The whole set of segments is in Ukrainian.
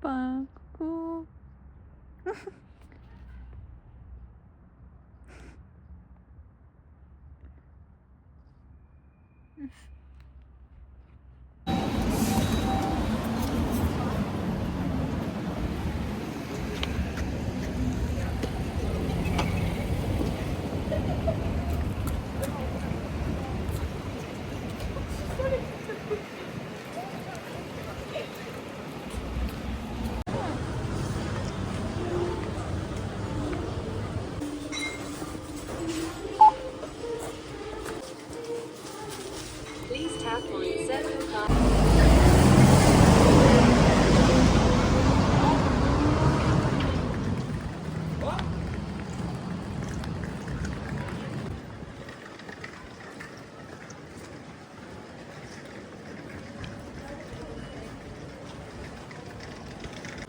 Опа, ку-ку. Please tap on seven card.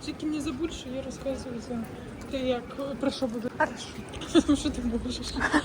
Тільки не забудь, що я розказую за те, як про що буде. Хорошо. Що ти можеш? Супер.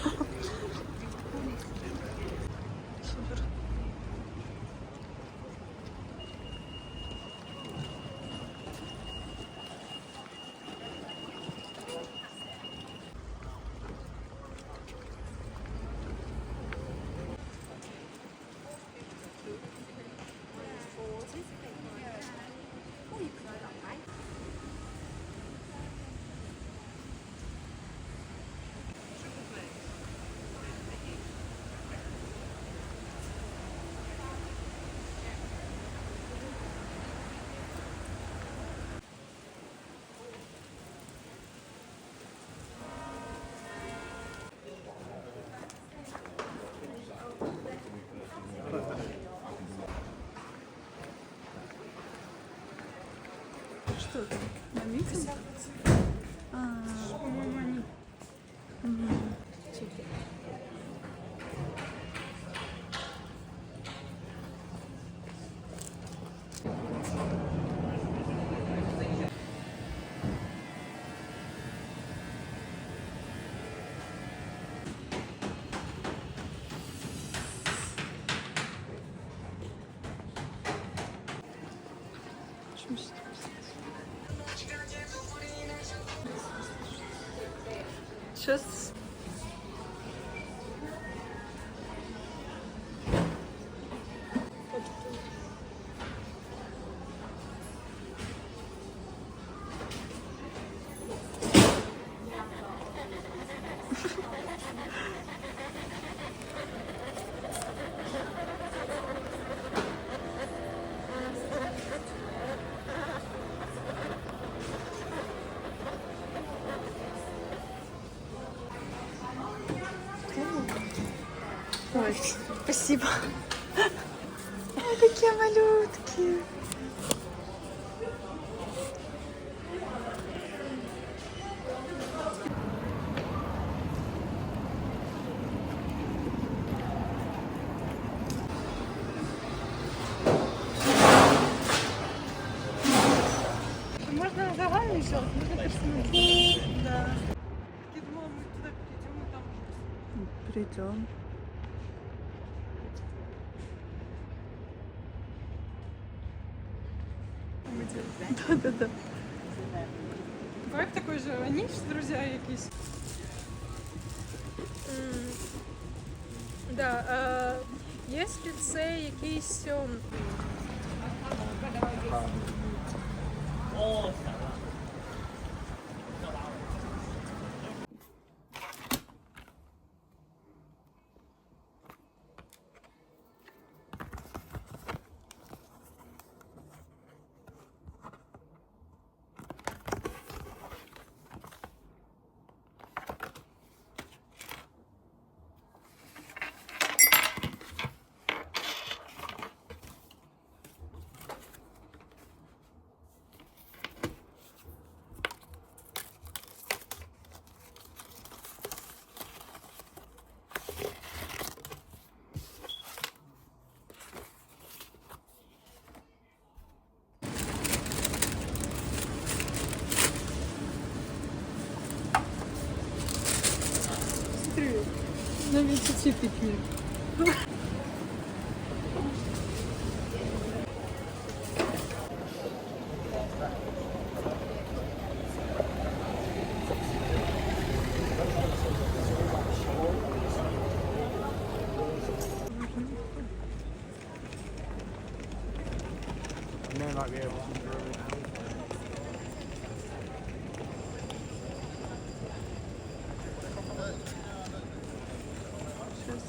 Что это? На митинг? По-моєму, ні. Чуть. Сейчас. Ой, спасибо. Ой, какие малютки. Можно загальный взять, можно персональный. Да. Я думала, мы туда придем и там уже. Придем. Да-да-да. Вайб такой же, они ж друзья якісь. Да, якщо це якийсь Навіть ці пікнік. might be able to. Щось.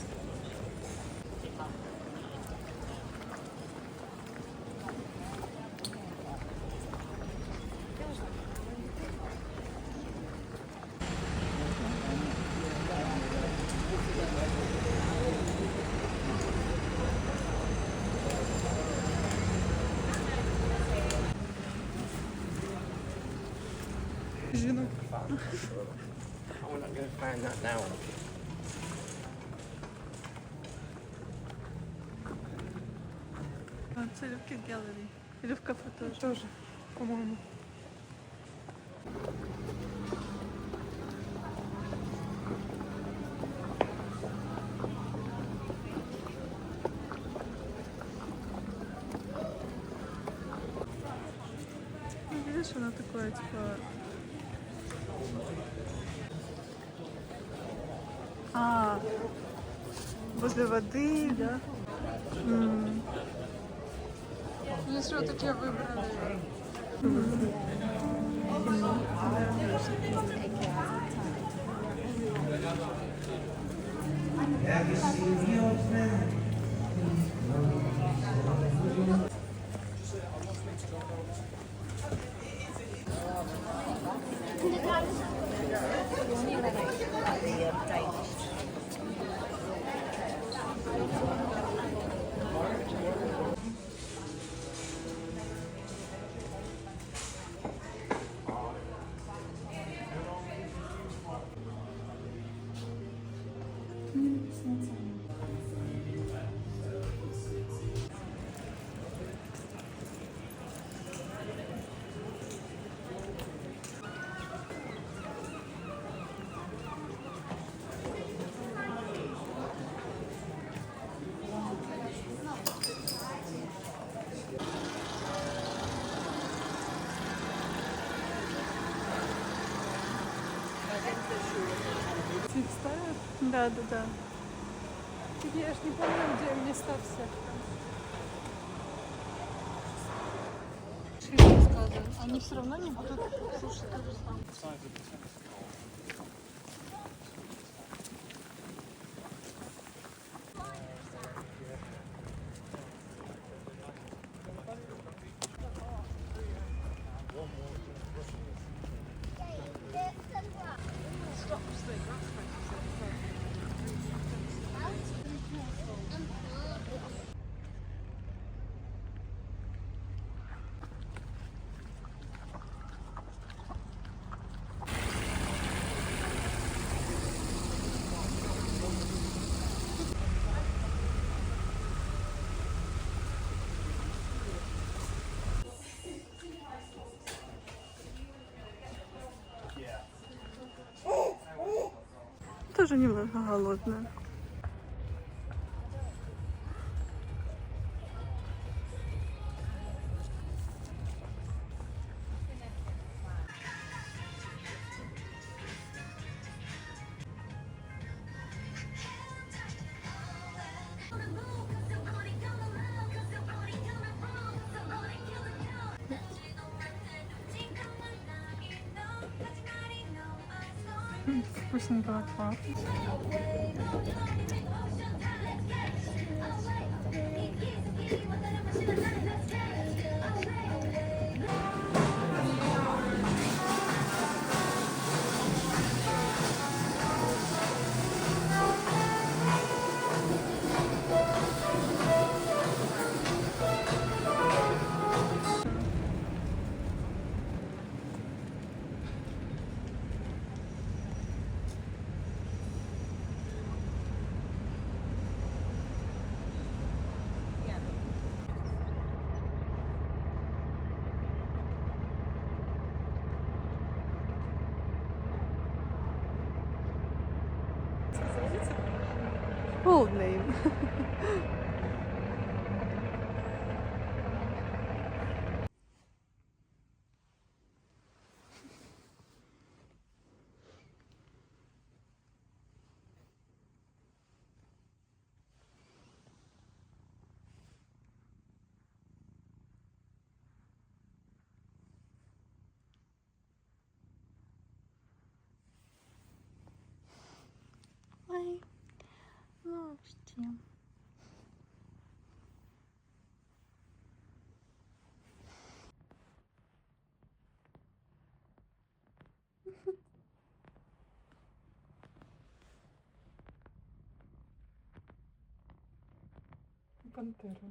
Жінок. We're not going to find that now. А, це Любки Gallery. Любка фото. Теж, по-моєму. Ну, видишь, оно такое, типа... А, возле воды, да? Ну, що таке вибрали? Цвет ставят? Да, да, да. Я ж не помню, где места все. Шрифт сказано. Они все равно не будут слушать то же самое. Тоже немного голодная. Вкусненького ква. Old name. такі. Пантера.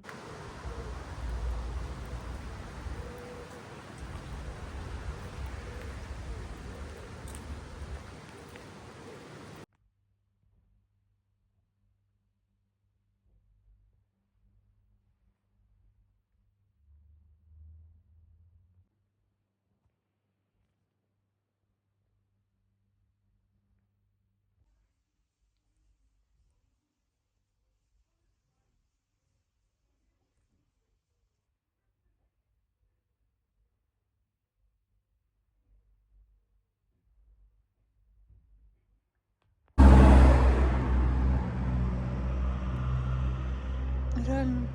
Реально,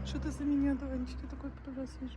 что-то за меня, Даванечка, такой прогресс вижу.